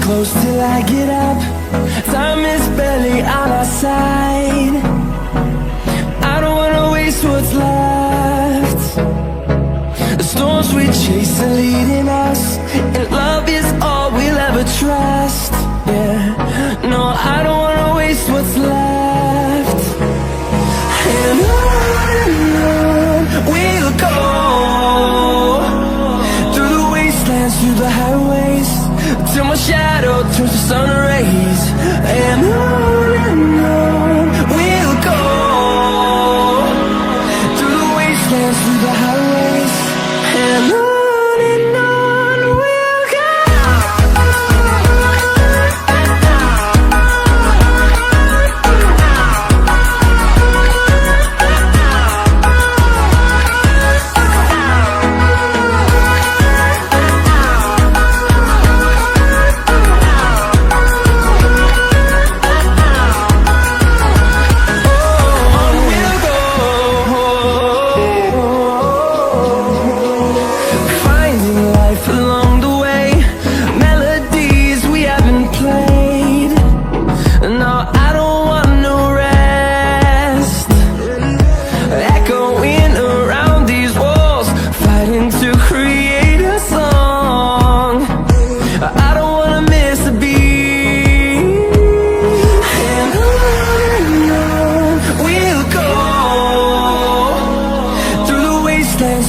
close till I get up. Time is barely on our side. I don't wanna waste what's left. The storms we chase are leading us, and love is all we'll ever trust. Yeah, no, I don't wanna waste what's left. And on we'll go, through the wastelands, through the highways, till my shadow turns to sun rays. And on we'll go, through the wastelands, through the highways, and on we'll go.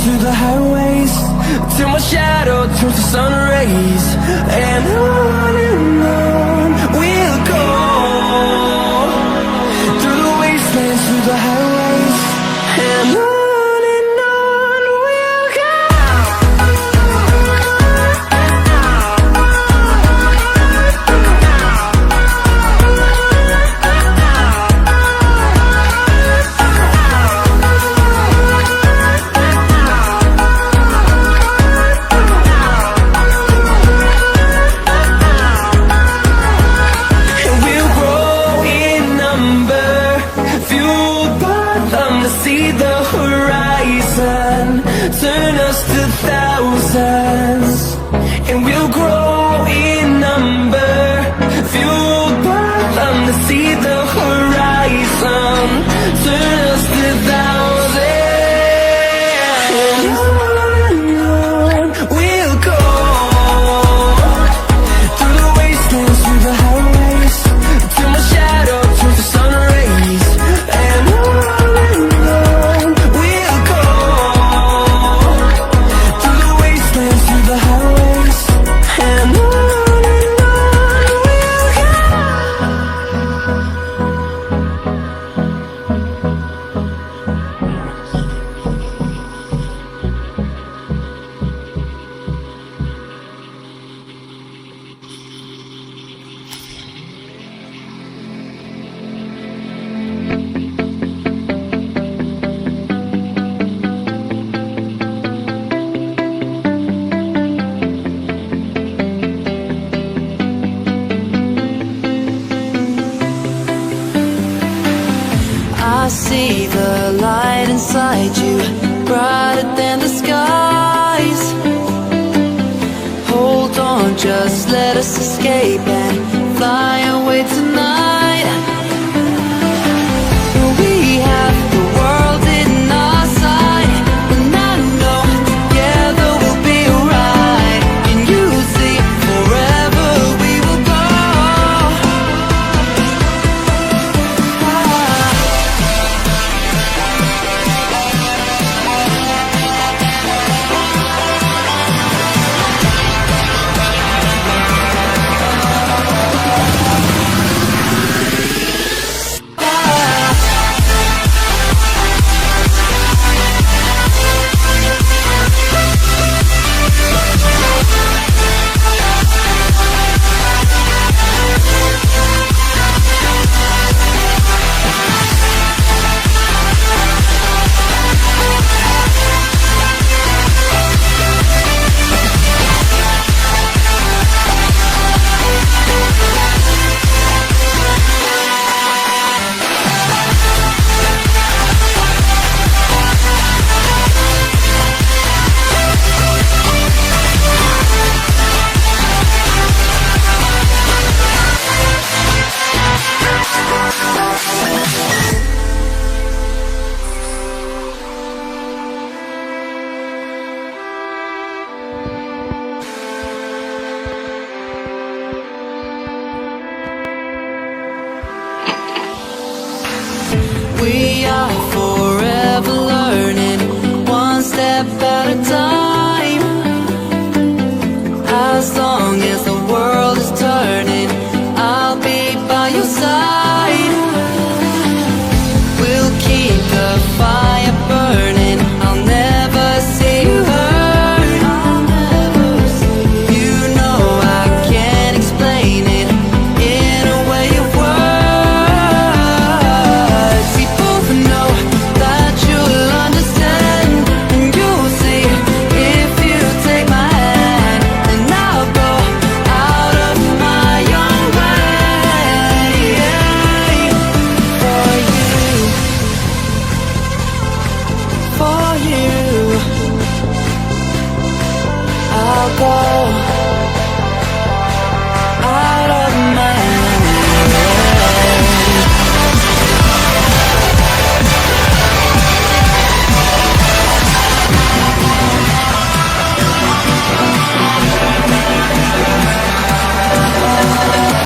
Through the highways, till my shadow turns to sun rays. And on we'll go, through the wastelands, through the highways, and on we'll go. See the horizon, turn us to thousands, and we'll grow in number, fueled by them to see the horizon, turn us to thousands. And on we'll go, through the wastelands, through the highways, till my shadow turns to sun rays. And I see the light inside you, brighter than the skies. Hold on, just let us escape and fly away tonight. We have the world in our sight, and I know together we'll be alright. Can you see forever we will go? step at a time.